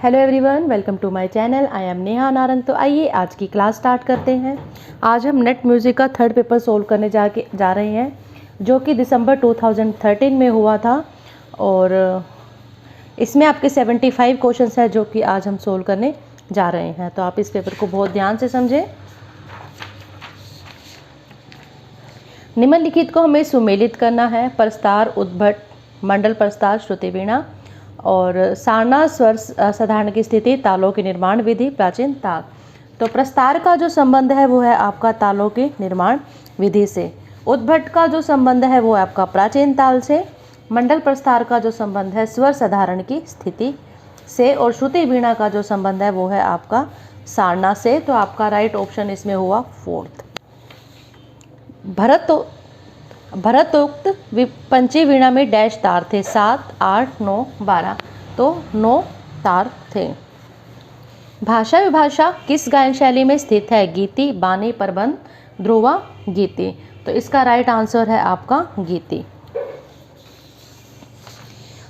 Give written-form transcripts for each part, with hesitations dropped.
Hello everyone, welcome to my channel. I am Neha Narang. तो आइए आज की क्लास स्टार्ट करते हैं। आज हम नेट म्यूज़िक का थर्ड पेपर सोल्व करने जा रहे हैं, जो कि दिसंबर 2013 में हुआ था। और इसमें आपके 75 क्वेश्चंस हैं जो कि आज हम सोल्व करने जा रहे हैं। तो आप इस पेपर को बहुत ध्यान से समझें। निम्नलिखित को हमें सुमेलित करना है। प्रस्तार, उद्भट, मंडल प्रस्तार, श्रुति वीणा और सारना स्वर साधारण की स्थिति, तालों की निर्माण विधि, प्राचीन ताल। तो प्रस्तार का जो संबंध है वो है आपका तालों की निर्माण विधि से। उद्भट का जो संबंध है वो है आपका प्राचीन ताल से। मंडल प्रस्तार का जो संबंध है स्वर साधारण की स्थिति से। और श्रुति वीणा का जो संबंध है वो है आपका सारना से। तो आपका राइट ऑप्शन इसमें हुआ फोर्थ। भरतोक्त पंची वीणा में डैश तार थे, 7, 8, 9, 12। तो 9 तार थे। भाषा विभाषा किस गायन शैली में स्थित है? गीति, बानी, प्रबंध, ध्रुवा, गीति। तो इसका राइट आंसर है आपका गीति।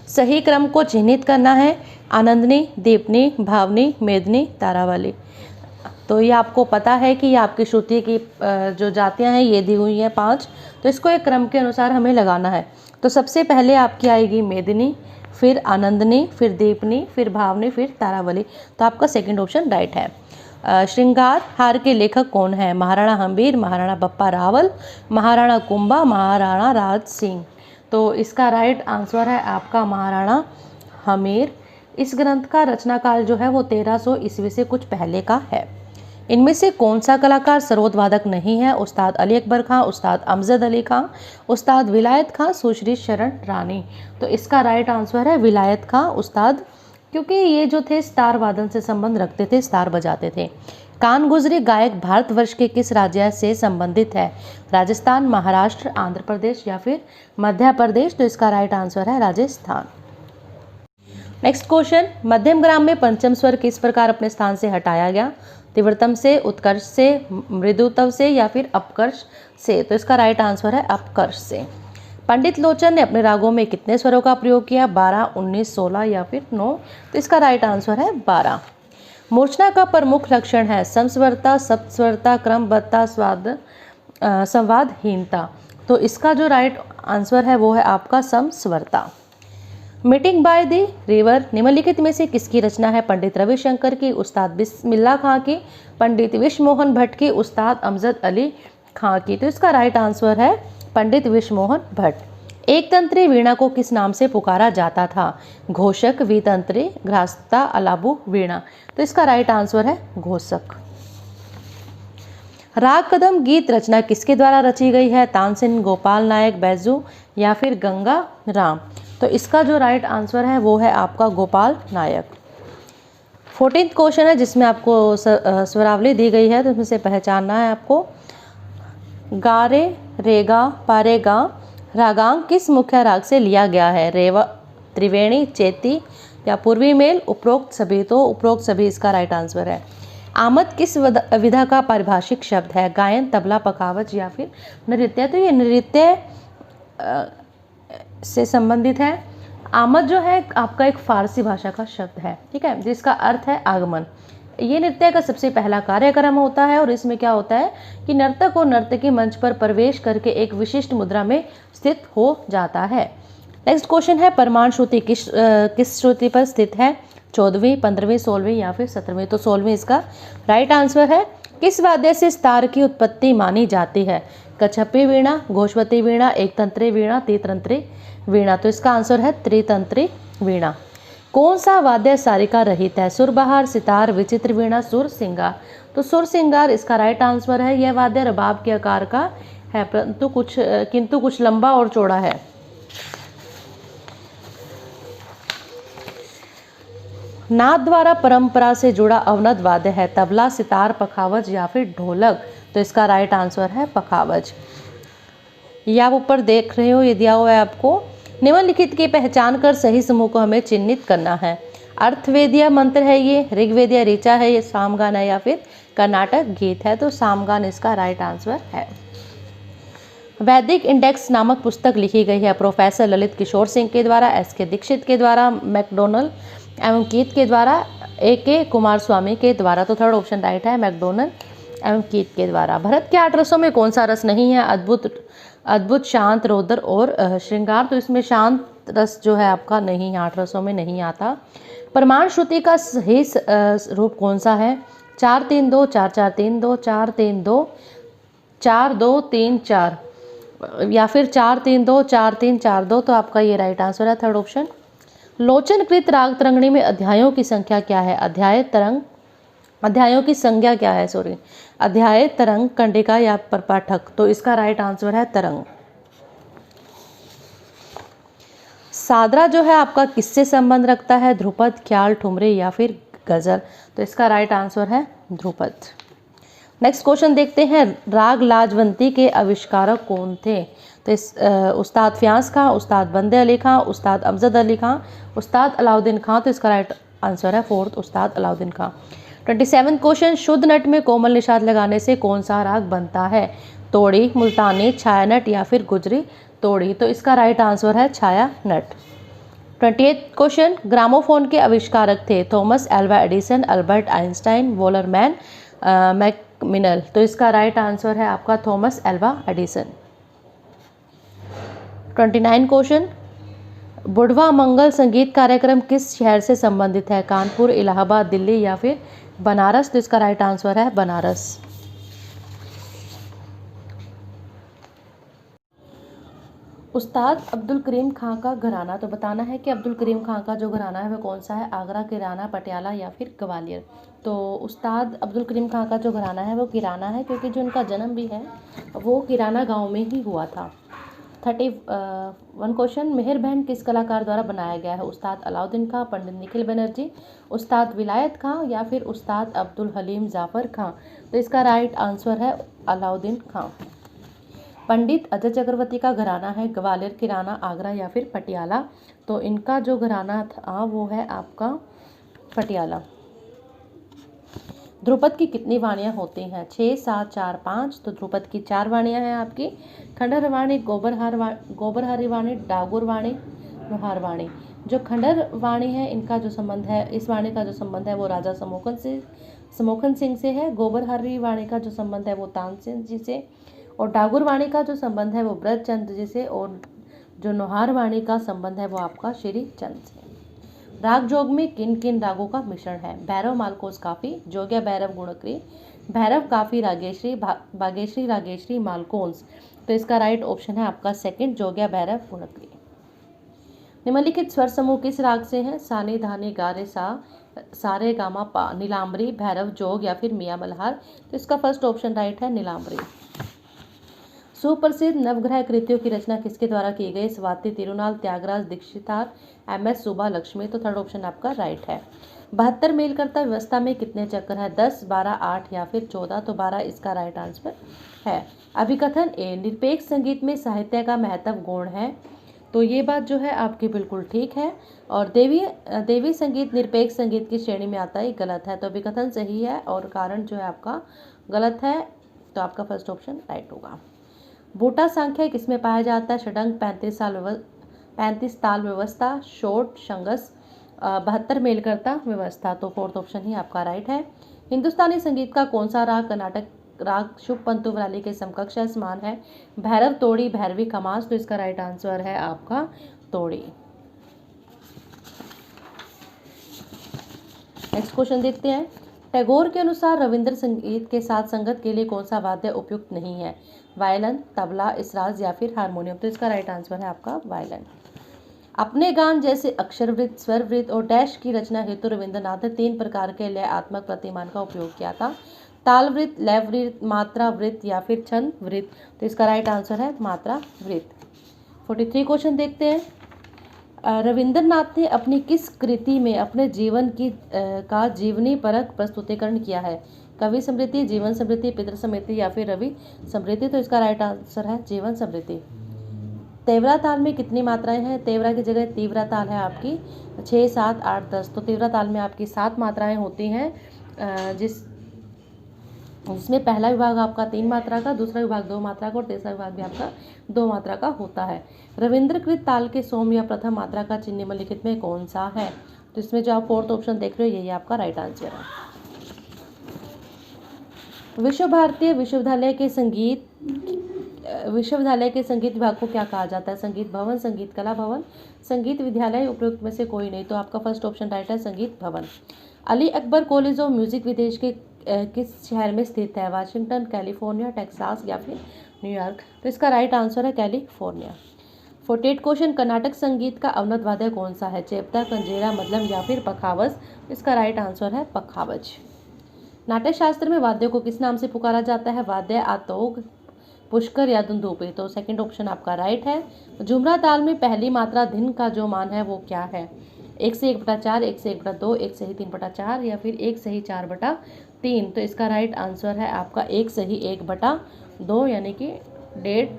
सही क्रम को चिन्हित करना है। आनंदनी, दीपनी, भावनी, मेदनी, तारावली। तो ये आपको पता है कि ये आपकी श्रुति की जो जातियां हैं ये दी हुई हैं 5। तो इसको एक क्रम के अनुसार हमें लगाना है। तो सबसे पहले आपकी आएगी मेदिनी, फिर आनंदनी, फिर दीपनी, फिर भावनी, फिर तारावली। तो आपका सेकंड ऑप्शन राइट है। श्रृंगार हार के लेखक कौन है? महाराणा हम्बीर, महाराणा बप्पा रावल, महाराणा कुंभा, महाराणा राज सिंह। तो इसका राइट आंसर है आपका महाराणा हम्बीर। इस ग्रंथ का रचनाकाल जो है वो 1300 ईस्वी से कुछ पहले का है। इनमें से कौन सा कलाकार सरोदवादक नहीं है? उस्ताद अली अकबर खां, उस्ताद अमजद अली खां, उस्ताद विलायत खां, सुश्री शरण रानी। तो इसका राइट आंसर है विलायत खां उस्ताद, क्योंकि ये जो थे सितार वादन से संबंध रखते थे, सितार बजाते थे। कान गुजरी गायक भारतवर्ष के किस राज्य से संबंधित है? राजस्थान, महाराष्ट्र, आंध्र प्रदेश या फिर मध्य प्रदेश। तो इसका राइट आंसर है राजस्थान। नेक्स्ट क्वेश्चन, मध्यम ग्राम में पंचम स्वर किस प्रकार अपने स्थान से हटाया गया? तीव्रतम से, उत्कर्ष से, मृदुतम से या फिर अपकर्ष से। तो इसका राइट आंसर है अपकर्ष से। पंडित लोचन ने अपने रागों में कितने स्वरों का प्रयोग किया? 12, 19, 16 या फिर 9। तो इसका राइट आंसर है 12। मूर्छना का प्रमुख लक्षण है समस्वरता, सप्तस्वरता, क्रमबद्धता, संवादहीनता। तो इसका जो राइट आंसर है वो है आपका समस्वरता। मीटिंग बाय द रिवर निम्नलिखित में से किसकी रचना है? पंडित रविशंकर की, उस्ताद बिस्मिल्लाह खां की, पंडित विश्वमोहन भट्ट की, उस्ताद अमजद अली खां की। तो इसका राइट आंसर है पंडित विश्वमोहन भट्ट। एक तंत्री वीणा को किस नाम से पुकारा जाता था? घोषक, वितंत्री, घ्रास्ता, अलाबू वीणा। तो इसका राइट आंसर है घोषक। राग कदम गीत रचना किसके द्वारा रची गई है? तानसेन, गोपाल नायक, बैजू या फिर गंगा राम। तो इसका जो राइट आंसर है वो है आपका गोपाल नायक। 14th क्वेश्चन है जिसमें आपको स्वरावली दी गई है, तो इसमें से पहचानना है आपको। गारे, रेगा, पारेगा रागांग किस मुख्य राग से लिया गया है? रेवा, त्रिवेणी, चेती या पूर्वी मेल, उपरोक्त सभी। तो उपरोक्त सभी इसका राइट आंसर है। आमद किस विधा का पारिभाषिक शब्द है? गायन, तबला, पखावज या फिर नृत्य। तो ये नृत्य से संबंधित है। आमद जो है आपका एक फारसी भाषा का शब्द है, ठीक है, जिसका अर्थ है आगमन। ये नृत्य का सबसे पहला कार्यक्रम होता है और इसमें क्या होता है कि नर्तक और नर्तकी मंच पर प्रवेश करके एक विशिष्ट मुद्रा में स्थित हो जाता है। नेक्स्ट क्वेश्चन है, परमाण श्रुति किस श्रुति पर स्थित है? 14वीं, 15वीं, 16वीं या फिर 17वीं। तो 16वीं इसका राइट आंसर है। किस वाद्य से सितार की उत्पत्ति मानी जाती है? कच्छपी वीणा, घोषवती वीणा, एक तंत्री वीणा, त्रितंत्री वीणा। तो इसका आंसर है त्रितंत्री वीणा। कौन सा वाद्य सारिका रहित है? सुरबहार, सितार, विचित्र वीणा, सुर सिंगार। तो सुर सिंगार इसका राइट आंसर है। यह वाद्य रबाब के आकार का है, किंतु कुछ लंबा और चौड़ा है। नाद द्वारा परंपरा से जुड़ा अवनद वाद्य है? तबला, सितार, पखावज या फिर ढोलक। तो इसका राइट आंसर है पखावज। ये आप ऊपर देख रहे हो, ये दिया हुआ है आपको। निम्नलिखित की पहचान कर सही समूह को हमें चिन्हित करना है। अर्थवेदिया मंत्र है ये, ऋग्वेदिया ऋचा है ये, सामगान है या फिर कर्नाटक गीत है। तो सामगान इसका राइट आंसर है। वैदिक इंडेक्स नामक पुस्तक लिखी गई है प्रोफेसर ललित किशोर सिंह के द्वारा, एस के दीक्षित के द्वारा, मैकडोनल एवं कीत के द्वारा, A.K. कुमार स्वामी के द्वारा, तो थर्ड ऑप्शन राइट है, मैकडोनल एवं कीट के द्वारा। भरत के 8 रसों में कौन सा रस नहीं है? अद्भुत, शांत, रौद्र और श्रृंगार। तो इसमें शांत रस जो है आपका नहीं, 8 रसों में नहीं आता। प्रमाण श्रुति का सही रूप कौन सा है? 4-3-2, 4-4-3-2, 4-3-2, 4-2-3-4 या फिर 4-3-2, 4-3-4-2। तो आपका ये राइट आंसर है, थर्ड ऑप्शन। लोचनकृत राग तरंगिणी में अध्यायों की संख्या क्या है? अध्यायों की संज्ञा क्या है? सॉरी, अध्याय, तरंग, कंडिका या प्रपाठक। तो इसका राइट आंसर है तरंग। सादरा जो है आपका किससे संबंध रखता है? ध्रुपद, ख्याल, ठुमरी या फिर गजल। तो इसका राइट आंसर है ध्रुपद। नेक्स्ट क्वेश्चन देखते हैं, राग लाजवंती के आविष्कारक कौन थे? तो इस उस्ताद फ्याज खां, उस्ताद बंदे अली खां, उस्ताद अमजद अली खां, उस्ताद अलाउद्दीन खां। तो इसका राइट आंसर है फोर्थ, उस्ताद अलाउद्दीन खां। 27 क्वेश्चन, शुद्ध नट में कोमल निषाद लगाने से कौन सा राग बनता है? तोड़ी, मुल्तानी, छाया नट या फिर गुजरी तोड़ी। तो इसका राइट आंसर है छाया नट। 28 क्वेश्चन, ग्रामोफोन के आविष्कारक थे? Thomas Alva Edison, Albert Einstein, Wallerman, मैकमिनल। तो इसका राइट आंसर है आपका Thomas Alva Edison. 29 question, Budhwa Mangal संगीत कार्यक्रम किस शहर से संबंधित है? कानपुर, इलाहाबाद, दिल्ली या फिर बनारस। तो इसका राइट आंसर है बनारस। उस्ताद अब्दुल करीम खां का घराना, तो बताना है कि अब्दुल करीम खां का जो घराना है वो कौन सा है? आगरा, किराना, पटियाला या फिर ग्वालियर। तो उस्ताद अब्दुल करीम खां का जो घराना है वो किराना है, क्योंकि जो उनका जन्म भी है वो किराना गांव में ही हुआ था। 31 क्वेश्चन, मेहर बहन किस कलाकार द्वारा बनाया गया है? उस्ताद अलाउद्दीन खां, पंडित निखिल बनर्जी, उस्ताद विलायत खां या फिर उस्ताद अब्दुल हलीम जाफ़र खां। तो इसका राइट आंसर है अलाउद्दीन खां। पंडित अजय चक्रवर्ती का घराना है ग्वालियर, किराना, आगरा या फिर पटियाला। तो इनका जो घराना था वो है आपका पटियाला। ध्रुपद की कितनी वाणियाँ होती हैं? 6, 7, 4, 5। तो ध्रुपद की 4 वाणियाँ हैं आपकी। खंडहर वाणी, गोबरहारी वाणी, डागुर वाणी, लोहार वाणी। जो खंडहर वाणी है इनका जो संबंध है, इस वाणी का जो संबंध है वो राजा समोखन सिंह से है। गोबरहारी वाणी का जो संबंध है वो तानसेन जी से, और डागुर वाणी का जो संबंध है वो ब्रजचंद्र जी से, और जो नौहार वाणी का संबंध है वो आपका श्री चंद से। राग जोग में किन किन रागों का मिश्रण है? भैरव, मालकोस, काफी, जोग्या, भैरव, गुणक्री, भैरव, काफी, रागेश्री, बागेश्री, रागेश्री, मालकोंस। तो इसका राइट ऑप्शन है आपका सेकंड, जोग्या, भैरव, गुणक्री। निम्नलिखित स्वर समूह किस राग से हैं? सानी, धानी, गा रे सा, सारे गामा पा, नीलांबरी, भैरव, जोग या फिर मियां मल्हार। तो इसका फर्स्ट ऑप्शन राइट है नीलांबरी। सुप्रसिद्ध नवग्रह कृतियों की रचना किसके द्वारा की गई? स्वाति तिरुनाल, त्यागराज, दीक्षितार, एम.एस. सुबा लक्ष्मी। तो थर्ड ऑप्शन आपका राइट है। 72 मेलकर्ता व्यवस्था में कितने चक्र हैं? 10, 12, 8 या फिर 14। तो 12 इसका राइट आंसर है। अभिकथन ए, निरपेक्ष संगीत में साहित्य का महत्व गौण है। तो ये बात जो है आपकी बिल्कुल ठीक है। और देवी संगीत निरपेक्ष संगीत की श्रेणी में आता है, गलत है। तो अभिकथन सही है और कारण जो है आपका गलत है। तो आपका फर्स्ट ऑप्शन राइट होगा। बूटा सांख्य किसमें पाया जाता है? षडंग, 35 ताल व्यवस्था, शोट, शंगस, 72 मेलकर्ता व्यवस्था। तो फोर्थ ऑप्शन ही आपका राइट है। हिंदुस्तानी संगीत का कौन सा राग कर्नाटक राग शुभ पंतु वाली के समकक्ष है, समान है? भैरव, तोड़ी, भैरवी, खमास। तो इसका राइट आंसर है आपका तोड़ी। नेक्स्ट क्वेश्चन देखते हैं। टैगोर के अनुसार रविंद्र संगीत के साथ संगत के लिए कौन सा वाद्य उपयुक्त नहीं है? वायलिन, तबला, इसराज या फिर हारमोनियम। तो इसका राइट आंसर है आपका वायलिन। अपने गान जैसे अक्षरवृत्त, स्वरवृत्त और डैश की रचना हेतु रविंद्रनाथ ने 3 प्रकार के लयात्मक प्रतिमान का उपयोग किया था। ताल वृत्त, लय वृत्त, मात्रा वृत्त या फिर छंद वृत्त। तो इसका राइट आंसर है मात्रा वृत्त। 43 क्वेश्चन देखते हैं। रविंद्रनाथ ने अपनी किस कृति में अपने जीवन का जीवनी परक प्रस्तुतिकरण किया है? कवि समृद्धि, जीवन समृद्धि, पितृ समृद्धि या फिर रवि समृद्धि। तो इसका राइट आंसर है जीवन समृद्धि। तेवरा ताल में कितनी मात्राएं हैं? तेवरा की जगह तीव्रा ताल है आपकी 6, 7, 8, 10। तो तीव्रा ताल में आपकी 7 मात्राएं होती हैं, जिसमें पहला विभाग आपका 3 मात्रा का, दूसरा विभाग 2 मात्रा का और तीसरा विभाग भी आपका 2 मात्रा का होता है। रविंद्रकृत ताल के सोम या प्रथम मात्रा का चिन्ह निम्नलिखित में कौन सा है? तो इसमें जो आप फोर्थ ऑप्शन देख रहे हो यही आपका राइट आंसर है। विश्वविद्यालय के संगीत विभाग को क्या कहा जाता है? संगीत भवन, संगीत कला भवन, संगीत विद्यालय, उपरोक्त में से कोई नहीं। तो आपका फर्स्ट ऑप्शन राइट है, संगीत भवन। Ali Akbar college of music विदेश के किस शहर में स्थित है? वाशिंगटन, कैलिफोर्निया, टेक्सास या फिर न्यूयॉर्क। तो इसका राइट आंसर है कैलिफोर्निया। 48 क्वेश्चन, कर्नाटक संगीत का अवनत वाद्य कौन सा है? चेपता, कंजेरा, मदलम या फिर पखावज। इसका राइट आंसर है पखावज। नाट्य शास्त्र में वाद्यों को किस नाम से पुकारा जाता है? वाद्य, आतोग, पुष्कर या दुंदुभि। तो सेकंड ऑप्शन आपका राइट है। झुमरा ताल में पहली मात्रा धिन का जो मान है वो क्या है? 1 से 1/4, 1 से 1/2, 1 से ही 3/4 या फिर 1 से ही 4/3। तो इसका राइट आंसर है आपका 1 से ही 1/2 यानी कि 1.5।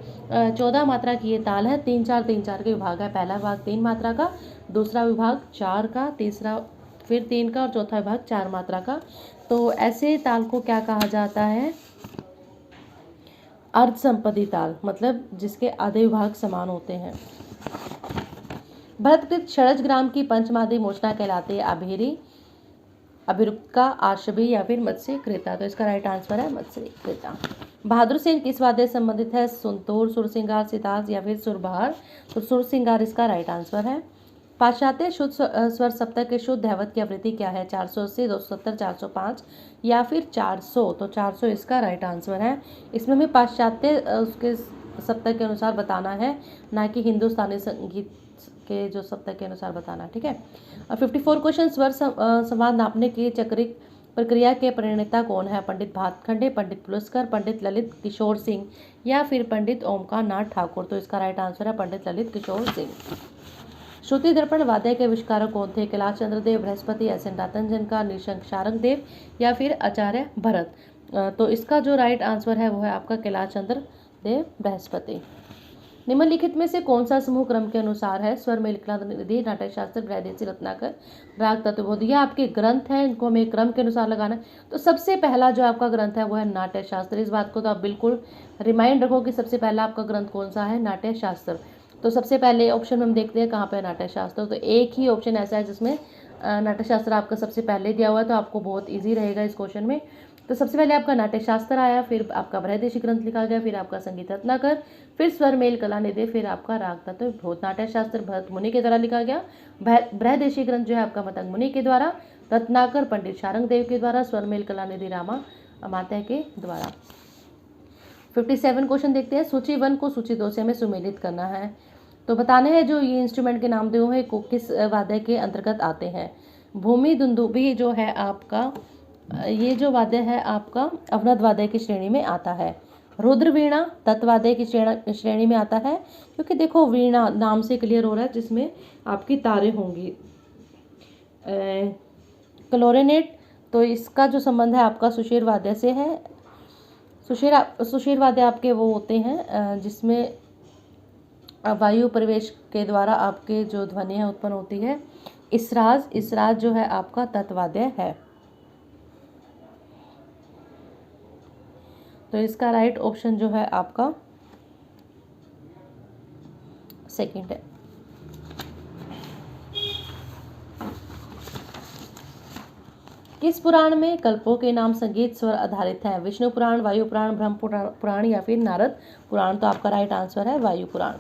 14 मात्रा की ये ताल है। 3-4 3-4 के विभाग है। पहला विभाग 3 मात्रा का, दूसरा विभाग 4 का, तीसरा फिर 3 का और चौथा विभाग 4 मात्रा का। तो ऐसे ताल को क्या कहा जाता है? अर्धसंपदी ताल, मतलब जिसके आधे विभाग समान होते हैं। भरतकृत षडज ग्राम की पंचमादी मोचना कहलाती है? अभेरी, अभिरुक्ता, आशबी या फिर मत्स्य क्रेता। तो इसका राइट आंसर है मत्स्य क्रेता। बहादुर सेन किस वाद्य से संबंधित है? संतूर, सुरसिंगार, सितार या फिर सुरबहार। तो सुरसिंगार इसका राइट आंसर है। पाश्चात्य शुद्ध स्वर सप्तक के शुद्ध दैवत की आवृत्ति क्या है? 480, 270, 405 या फिर 400। तो 400 इसका राइट आंसर है। इसमें हमें पाश्चात्य उसके सप्तक के अनुसार बताना है, ना कि हिंदुस्तानी संगीत के जो सप्तक के अनुसार बताना। ठीक है। और 54 क्वेश्चन, स्वर संवाद नापने की चक्रिक प्रक्रिया के प्रणेता कौन है? पंडित भातखंडे, पंडित पुलस्कर, पंडित ललित किशोर सिंह या फिर पंडित ओमकार नाथ ठाकुर। तो इसका राइट आंसर है पंडित ललित किशोर सिंह। श्रुति दर्पण वाद्य के आविष्कारक कौन थे? कैलाश चंद्र देव, बृहस्पति, एस एन रातनजनका, निशंक शारंग देव या फिर आचार्य भरत। तो इसका जो राइट आंसर है वो है आपका कैलाश चंद्र देव, बृहस्पति। निम्नलिखित में से कौन सा समूह क्रम के अनुसार है? स्वर मेलकला निधि, नाट्य शास्त्र, बृहदेशी रत्नाकर, राग तत्वबोध। ये आपके ग्रंथ हैं, इनको हमें क्रम के अनुसार लगाना है। तो सबसे पहला जो आपका ग्रंथ है वो है नाट्य शास्त्र। इस बात को तो आप बिल्कुल रिमाइंड रखो कि सबसे पहला आपका ग्रंथ कौन सा है? नाट्य शास्त्र। तो सबसे पहले ऑप्शन में हम देखते हैं कहाँ पे नाट्य शास्त्र। तो एक ही ऑप्शन ऐसा है जिसमें नाट्य शास्त्र आपका सबसे पहले दिया हुआ है, तो आपको बहुत ईजी रहेगा इस क्वेश्चन में। तो सबसे पहले आपका नाट्य शास्त्र आया, फिर आपका बृहदेशी ग्रंथ लिखा गया, फिर आपका संगीत रत्नाकर, फिर स्वर मेल कला निधि, फिर आपका राग तत्वबोध। नाट्य शास्त्र भरत मुनि के द्वारा लिखा गया, बृहदेशी ग्रंथ जो है आपका मतंग मुनि के द्वारा, रत्नाकर पंडित शारंग देव के द्वारा, स्वर मेल कला निधि रामा अमात्य के द्वारा। 57 क्वेश्चन देखते हैं। सूची 1 को सूची 2 से हमें सुमेलित करना है। तो बताने हैं जो ये इंस्ट्रूमेंट के नाम दिए हुए हैं किस वाद्य के अंतर्गत आते हैं। भूमि दुंदुभी जो है आपका, ये जो वाद्य है आपका अवनत वाद्य की श्रेणी में आता है। रुद्र वीणा तत्वाद्य की श्रेणी में आता है, क्योंकि देखो वीणा नाम से क्लियर हो रहा है जिसमें आपकी तारें होंगी। क्लोरिनेट, तो इसका जो संबंध है आपका सुषेर वाद्य से है। सुषेर वाद्य आपके वो होते हैं जिसमें वायु प्रवेश के द्वारा आपके जो ध्वनि है उत्पन्न होती है। इसराज जो है आपका तत्वाद्य है। तो इसका राइट ऑप्शन जो है आपका सेकंड है। किस पुराण में कल्पों के नाम संगीत स्वर आधारित हैं? विष्णु पुराण, वायु पुराण, ब्रह्म पुराण या फिर नारद पुराण। तो आपका राइट आंसर है वायु पुराण।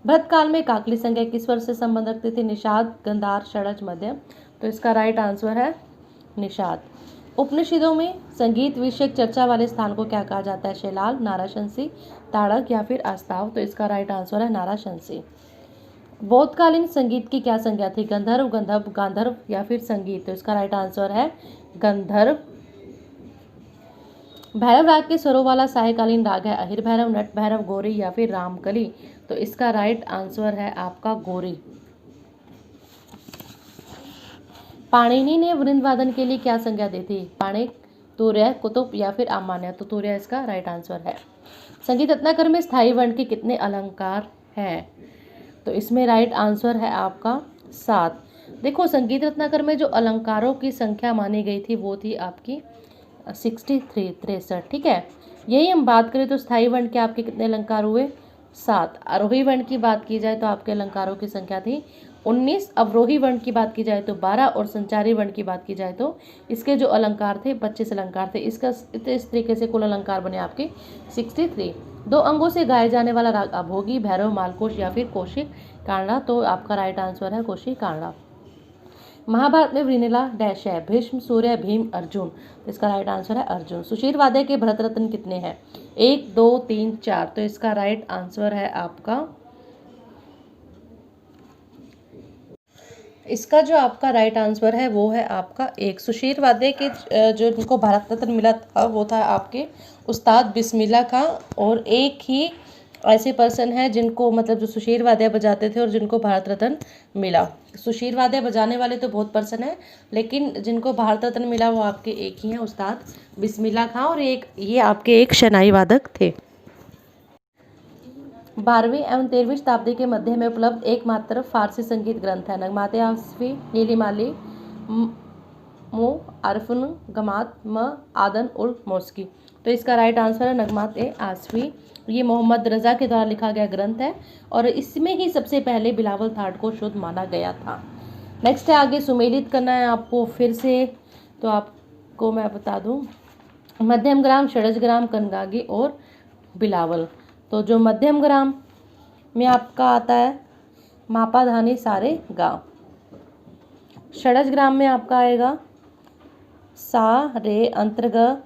भरत काल में काकली संज्ञा किस स्वर से संबंध रखती थी? निषाद, गंधार, षडज, मध्यम। तो इसका राइट आंसर है निषाद। उपनिषदों में संगीत विषयक चर्चा वाले स्थान को क्या कहा जाता है? शैलाल, नाराशंसी, ताड़क या फिर आस्ताव। तो इसका राइट आंसर है नाराशंसी। बोधकालीन संगीत की क्या संज्ञा थी? गंधर्व, गंधर्व, गांधर्व या फिर संगीत। तो इसका राइट आंसर है गंधर्व। भैरव राग के स्वरों वाला सायकालीन राग है अहिर भैरव, नट भैरव, गौरी या फिर रामकली। तो इसका राइट आंसर है आपका गौरी। पाणिनि ने वृंदवादन के लिए क्या संज्ञा दी थी? पाणिक, तुर्य, कुतुब या फिर अमान्य। तो तुर्य इसका राइट आंसर है। संगीत रत्नाकर में स्थायी वर्ण के कितने अलंकार हैं? तो इसमें राइट आंसर है आपका 7। देखो संगीत रत्नाकर में जो अलंकारों की संख्या मानी गई थी वो थी आपकी 63। ठीक है। यही हम बात करें तो स्थायी वर्ण के आपके कितने अलंकार हुए? 7। आरोही वर्ण की बात की जाए तो आपके अलंकारों की संख्या थी 19 अवरोही वर्ण की बात की जाए तो 12 और संचारी वर्ण की बात की जाए तो इसके जो अलंकार थे 25 अलंकार थे। इसका इस तरीके से कुल अलंकार बने आपके 63। 2 अंगों से गाए जाने वाला राग अभोगी, भैरव, मालकोष या फिर कौशिक कांडा। तो आपका राइट आंसर है कौशिक कांडा। महाभारत में वृनिला डैश है, भीष्म, सूर्य, भीम, अर्जुन। तो इसका राइट आंसर है अर्जुन। सुशील वाद्य के भरत रत्न कितने हैं? 1 2 3 4। तो इसका राइट आंसर है आपका, इसका जो आपका राइट आंसर है वो है आपका 1। सुशील वाद्य के जो जिनको भारत रत्न मिला था वो था आपके उस्ताद बिस्मिल्लाह खां। और एक ही ऐसे पर्सन है जिनको मतलब जो सुशील वाद्य बजाते थे और जिनको भारत रत्न मिला। सुशील वाद्य बजाने वाले तो बहुत पर्सन है, लेकिन जिनको भारत रत्न मिला वो आपके एक ही हैं, उस्ताद बिस्मिल्लाह खां। और ये आपके एक शनाई वादक थे। 12वीं एवं 13वीं शताब्दी के मध्य में उपलब्ध एकमात्र फारसी संगीत ग्रंथ है। नगमात आसफी, नीलिमाली, आरफुन, गमात म आदन उल मोस्की। तो इसका राइट आंसर है नगमात आसफी। ये मोहम्मद रज़ा के द्वारा लिखा गया ग्रंथ है और इसमें ही सबसे पहले बिलावल थाट को शुद्ध माना गया था। नेक्स्ट है आगे सुमेलित करना है आपको फिर से, तो आपको मैं बता दूं मध्यम ग्राम, षडज ग्राम, कनगागी और बिलावल। तो जो मध्यम ग्राम में आपका आता है मापा धानी सारे गा। षडज ग्राम में आपका आएगा सा रे अंतर्ग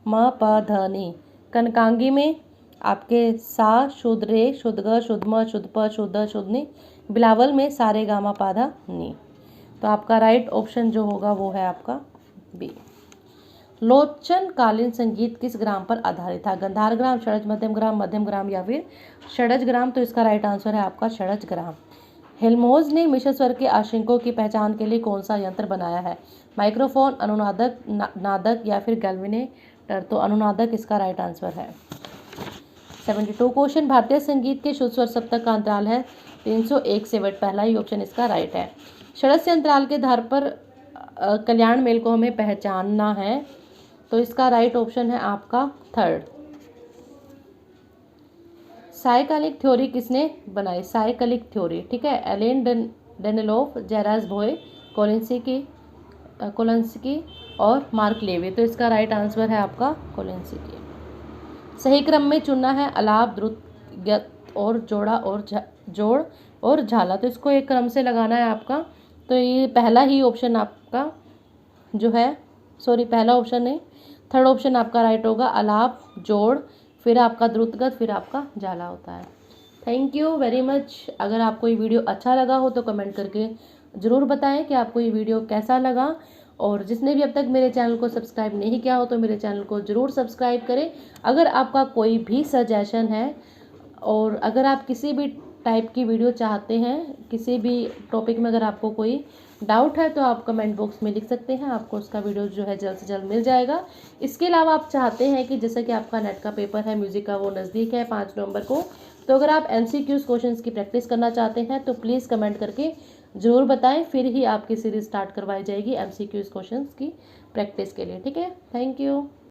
म प ध नी। कनकांगी में आपके सा शुद्ध रे शुद्ध ग शुद्ध म शुद्ध प शुद्ध ध शुद्ध नी। बिलावल में सारे गामा पाधा नी। तो आपका राइट ऑप्शन जो होगा वो है आपका बी। लोचन कालीन संगीत किस ग्राम पर आधारित था? गंधार ग्राम, षडज मध्यम ग्राम या फिर षडज ग्राम। तो इसका राइट आंसर है आपका षडज ग्राम। हेल्महोल्ट्ज ने मिश्र स्वर के आशंकों की पहचान के लिए कौन सा यंत्र बनाया है? माइक्रोफोन, अनुनादक, नादक या फिर गैल्वेनेटर। तो अनुनादक इसका राइट आंसर है। 72 क्वेश्चन, भारतीय संगीत के शुद्ध स्वर सप्तक का अंतराल है 301 से 8। पहला ही ऑप्शन इसका राइट है। षडज अंतराल के आधार पर कल्याण मेल को हमें पहचानना है, तो इसका राइट ऑप्शन है आपका थर्ड। साइक्लिक थ्योरी किसने बनाई? साइक्लिक थ्योरी, ठीक है, एलेन डेनेलोव, जेरास भोए, कोलिंस्की और मार्क लेवी। तो इसका राइट आंसर है आपका कोलिंस्की। सही क्रम में चुनना है अलाप, द्रुत, गत और जोड़ा और जोड़ और झाला। तो इसको एक क्रम से लगाना है आपका। तो ये पहला ही ऑप्शन आपका जो है, सॉरी पहला ऑप्शन नहीं, थर्ड ऑप्शन आपका राइट होगा, अलाप, जोड़, फिर आपका द्रुतगत, फिर आपका झाला होता है। Thank you very much. अगर आपको ये वीडियो अच्छा लगा हो तो कमेंट करके ज़रूर बताएं कि आपको ये वीडियो कैसा लगा। और जिसने भी अब तक मेरे चैनल को सब्सक्राइब नहीं किया हो तो मेरे चैनल को ज़रूर सब्सक्राइब करें। अगर आपका कोई भी सजेशन है और अगर आप किसी भी टाइप की वीडियो चाहते हैं, किसी भी टॉपिक में अगर आपको कोई डाउट है तो आप कमेंट बॉक्स में लिख सकते हैं, आपको उसका वीडियो जो है जल्द से जल्द मिल जाएगा। इसके अलावा आप चाहते हैं कि जैसे कि आपका नेट का पेपर है म्यूज़िक का, वो नज़दीक है 5 नवंबर को, तो अगर आप MCQs क्वेश्चंस की प्रैक्टिस करना चाहते हैं तो प्लीज़ कमेंट करके ज़रूर बताएं, फिर ही आपकी सीरीज़ स्टार्ट करवाई जाएगी MCQs क्वेश्चंस की प्रैक्टिस के लिए, ठीक है। Thank you.